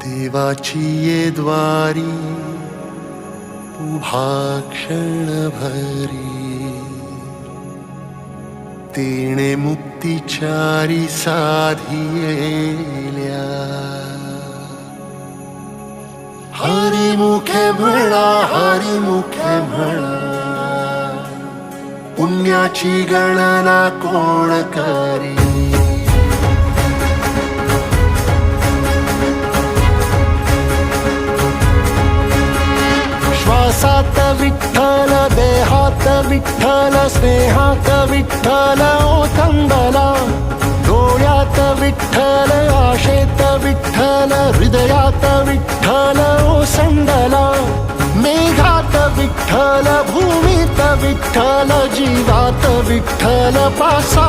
देवाची ये द्वारी उभा क्षणभरी, तेणे मुक्तिचारी साधियेल्या. हरिमुखे म्हणा, हरिमुखे म्हणा, पुण्याची गणना कोण करी. श्वासात विठ्ठल, देहात विठ्ठल, स्नेहात विठ्ठल ओथंबला. डोळ्यात विठ्ठल, आशेत विठ्ठल, हृदयात विठ्ठल ओसंडला. मेघात विठ्ठल, भूमीत विठ्ठल, जीवात विठ्ठल पासा.